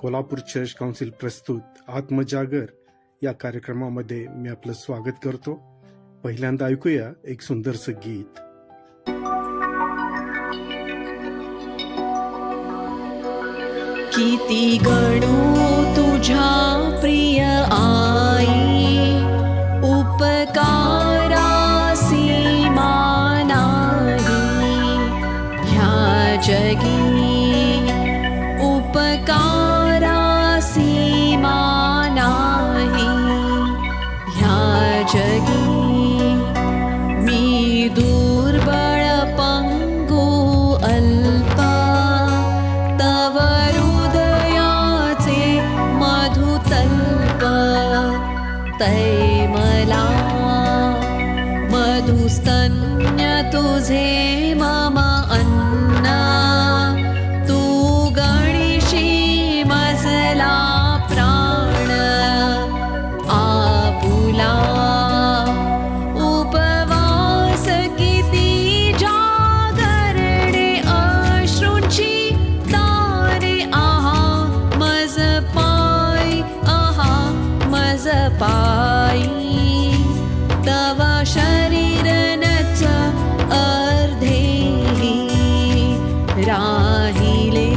Kolhapur church council प्रस्तुत आत्मजागर या कार्यक्रमामध्ये मी आपलं स्वागत करतो. पहिल्यांदा ऐकूया एक सुंदरसं गीत. किती गणू तुझ्या प्रिय आई, उपकारासी मानाही ह्या जगी, उपकारासी मानाही ह्या जगी. मी दुर्बळ पंगू अल्पा, तव हृदयाचे मधुतल्प. तै मला मधुस्तन्य तुझे मम अन्न, तू गणिशी मजला प्राण. आपुला उपवास किती जागरणे, अश्रूंची तारे आहा मज पाय, आहा मज पायी. तव शरीर नच अर्धेही राहिले,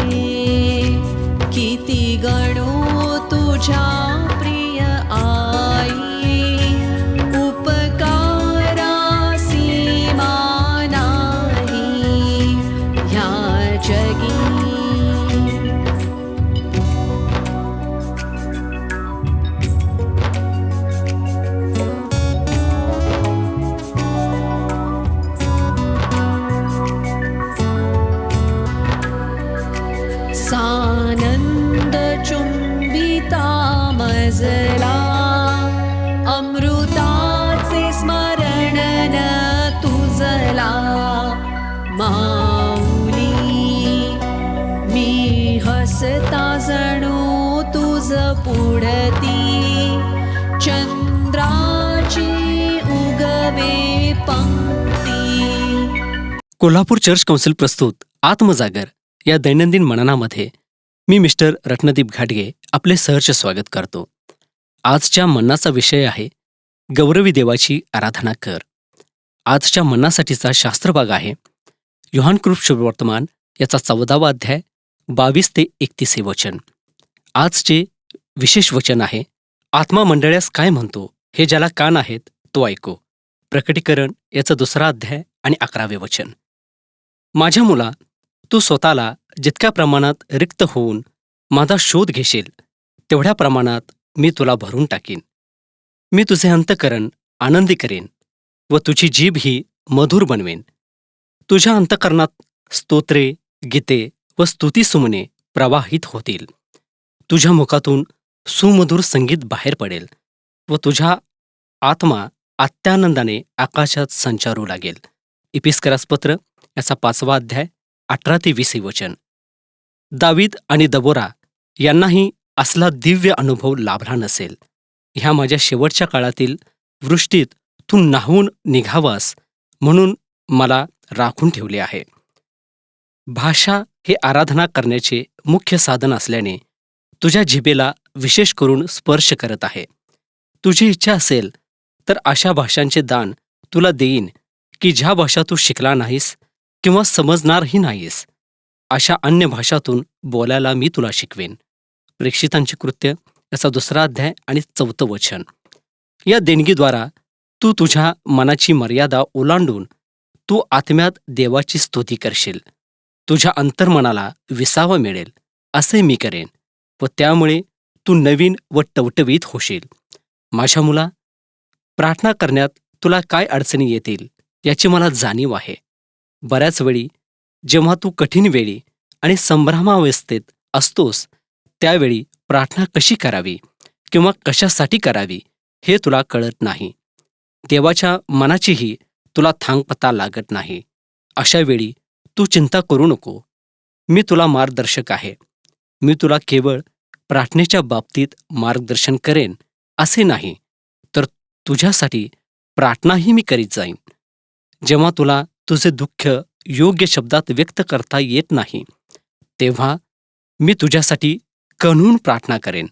किती गणू तुझ्या प्रिय आई, उपकारासी मानाही ह्या जगी. सानंद चुंबिता मजला, अमृताचे स्मरण न तुझला. माऊली मी हसता जणू तुझ पुढती, चंद्राची उगवे पंक्ती. कोल्हापूर चर्च काउन्सिल प्रस्तुत आत्मजागर या दैनंदिन मननामध्ये मी मिस्टर रत्नदीप घाटगे आपले सहर्ष स्वागत करतो. आजच्या मन्नाचा विषय आहे गौरवी देवाची आराधना कर. आजच्या मन्नासाठीचा शास्त्रभाग आहे योहानकृत शुभवर्तमान याचा 14वा अध्याय 22 ते 31 वचन. आजचे विशेष वचन आहे आत्मा मंडळास काय म्हणतो, हे ज्याला कान आहेत तो ऐको. प्रकटीकरण याचा 2रा अध्याय आणि 11वे वचन. माझ्या मुला, तू स्वतःला जितक्या प्रमाणात रिक्त होऊन माझा शोध घेशील, तेवढ्या प्रमाणात मी तुला भरून टाकीन. मी तुझे अंतःकरण आनंदी करेन व तुझी जीभ ही मधुर बनवेन. तुझ्या अंतःकरणात स्तोत्रे, गीते व स्तुतिसुमने प्रवाहित होतील. तुझ्या मुखातून सुमधुर संगीत बाहेर पडेल व तुझा आत्मा अत्यानंदाने आकाशात संचारू लागेल. इपिस्करास पत्र याचा 5वा अध्याय 18 ते 20 वचन. दावीद आणि दबोरा यांनाही असला दिव्य अनुभव लाभला नसेल. ह्या माझ्या शेवटच्या काळातील वृष्टीत तू न्हावून निघावास म्हणून मला राखून ठेवले आहे. भाषा हे आराधना करण्याचे मुख्य साधन असल्याने तुझ्या जिभेला विशेष करून स्पर्श करत आहे. तुझी इच्छा असेल तर अशा भाषांचे दान तुला देईन की ज्या भाषा तू शिकला नाहीस किंवा समजणारही नाहीस. अशा अन्य भाषातून बोलायला मी तुला शिकवेन. प्रेषितांची कृत्य याचा 2रा अध्याय आणि 4वं वचन. या देणगीद्वारा तू तुझ्या मनाची मर्यादा ओलांडून तू आत्म्यात देवाची स्तुती करशील. तुझ्या अंतर्मनाला विसावा मिळेल असे मी करेन व त्यामुळे तू नवीन व टवटवीत होशील. माझ्या मुला, प्रार्थना करण्यात तुला काय अडचणी येतील याची मला जाणीव आहे. बऱ्याच वेळी जेव्हा तू कठीण वेळी आणि संभ्रमावस्थेत असतोस, त्यावेळी प्रार्थना कशी करावी किंवा कशासाठी करावी हे तुला कळत नाही. देवाच्या मनाचीही तुला थांगपत्ता लागत नाही. अशा वेळी तू चिंता करू नको. मी तुला मार्गदर्शक आहे. मी तुला केवळ प्रार्थनेच्या बाबतीत मार्गदर्शन करेन असे नाही, तर तुझ्यासाठी प्रार्थनाही मी करीत जाईन. जेव्हा तुला तुझे दुःख योग्य शब्दात व्यक्त करता येत नाही, तेव्हा मी तुझ्यासाठी कणून प्रार्थना करेन.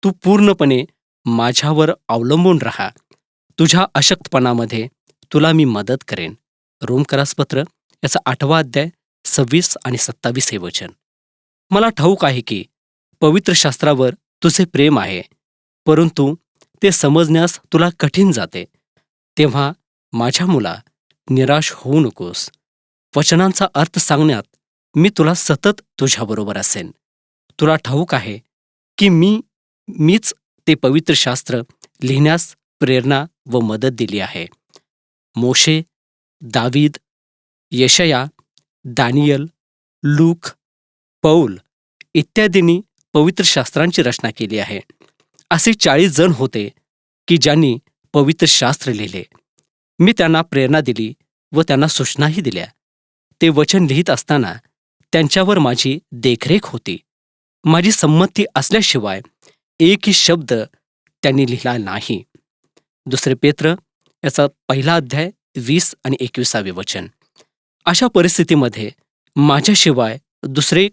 तू पूर्णपणे माझ्यावर अवलंबून राहा. तुझ्या अशक्तपणामध्ये तुला मी मदत करेन. रोमकरासपत्र याचा 8वा अध्याय 26 आणि 27 हे वचन. मला ठाऊक आहे की पवित्र शास्त्रावर तुझे प्रेम आहे, परंतु ते समजण्यास तुला कठीण जाते. तेव्हा माझ्या मुला, निराश होऊ नकोस. वचनांचा अर्थ सांगण्यात मी तुला सतत तुझ्याबरोबर असेन. तुला ठाऊक आहे की मीच ते पवित्र शास्त्र लिहिण्यास प्रेरणा व मदत दिली आहे. मोशे, दावीद, यशया, दानियल, लूक, पौल इत्यादींनी पवित्र शास्त्रांची रचना केली आहे. असे 40 जण होते की ज्यांनी पवित्र शास्त्र लिहिले. मी त्यांना प्रेरणा दिली व त्यांना सूचनाही दिल्या. ते वचन लिहित असताना त्यांच्यावर माझी देखरेख होती. माझी संमती असल्याशिवाय एकही शब्द त्यांनी लिहिला नाही. 2 पेत्र याचा 1 अध्याय 20 आणि 21 वचन. अशा परिस्थितीमध्ये माझ्याशिवाय दुसरे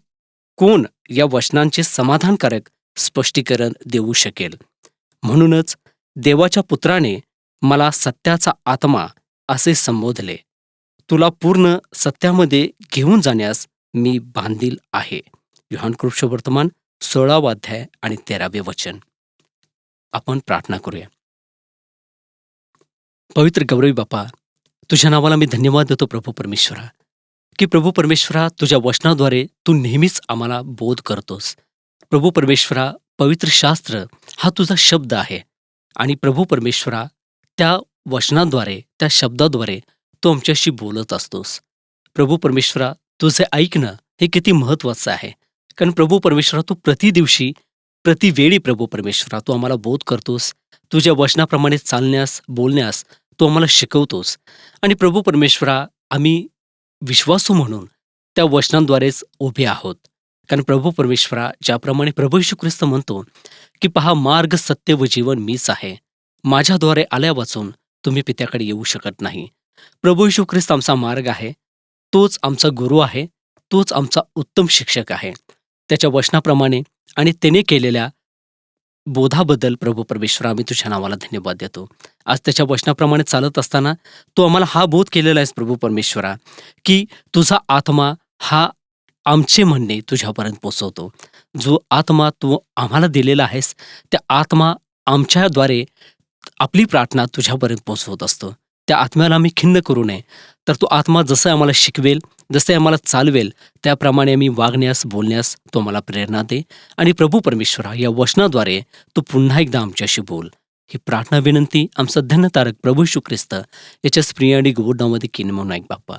कोण या वचनांचे समाधानकारक स्पष्टीकरण देऊ शकेल? म्हणूनच देवाच्या पुत्राने मला सत्याचा आत्मा असे संबोधले. तुला पूर्ण सत्यामध्ये घेऊन जाण्यास मी बांधील आहे. योहान कृष्णवर्तमान 16 अध्याय आणि 13 वचन. आपण प्रार्थना करूया. पवित्र गौरवी बापा, तुझ्या नावाला मी धन्यवाद देतो प्रभू परमेश्वरा, की प्रभू परमेश्वरा तुझ्या वचनाद्वारे तू नेहमीच आम्हाला बोध करतोस. प्रभू परमेश्वरा, पवित्र शास्त्र हा तुझा शब्द आहे आणि प्रभू परमेश्वरा त्या वचनाद्वारे, त्या शब्दाद्वारे तू आमच्याशी बोलत असतोस. प्रभू परमेश्वरा, तुझे ऐकणं हे किती महत्वाचं आहे, कारण प्रभू परमेश्वरा तू प्रतिदिवशी, प्रतिवेळी प्रभू परमेश्वरा तू आम्हाला बोध करतोस. तुझ्या वचनाप्रमाणे चालण्यास, बोलण्यास तू आम्हाला शिकवतोस. आणि प्रभू परमेश्वरा, आम्ही विश्वासू म्हणून त्या वचनांद्वारेच उभे आहोत. कारण प्रभू परमेश्वरा, ज्याप्रमाणे प्रभू येशू ख्रिस्त म्हणतो की पहा, मार्ग, सत्य व जीवन मीच आहे. माझ्याद्वारे आल्या वाचून तुम्ही पित्याकडे येऊ शकत नाही. प्रभू येशू ख्रिस्त आमचा मार्ग आहे, तोच आमचा गुरु आहे, तोच आमचा उत्तम शिक्षक आहे. त्याच्या वचनाप्रमाणे आणि त्याने केलेल्या बोधाबद्दल प्रभू परमेश्वरा आम्ही तुझ्या नावाला धन्यवाद देतो. आज त्याच्या वचनाप्रमाणे चालत असताना तू आम्हाला हा बोध केलेला आहेस प्रभू परमेश्वरा, की तुझा आत्मा हा आमचे म्हणणे तुझ्यापर्यंत पोचवतो. जो आत्मा तू आम्हाला दिलेला आहेस, त्या आत्मा आमच्याद्वारे आपली प्रार्थना तुझ्यापर्यंत पोचवत असतो. त्या आत्म्याला आम्ही खिन्न करू नये, तर तो आत्मा जसं आम्हाला शिकवेल, जसं आम्हाला चालवेल, त्याप्रमाणे आम्ही वागण्यास, बोलण्यास तो आम्हाला प्रेरणा दे. आणि प्रभू परमेश्वरा, या वचनाद्वारे तू पुन्हा एकदा आमच्याशी बोल. ही प्रार्थना विनंती आमचा धन्यतारक प्रभू येशू ख्रिस्त याच्या प्रिय आणि गोड नावामध्ये किन म्हणून ऐक बाप्पा.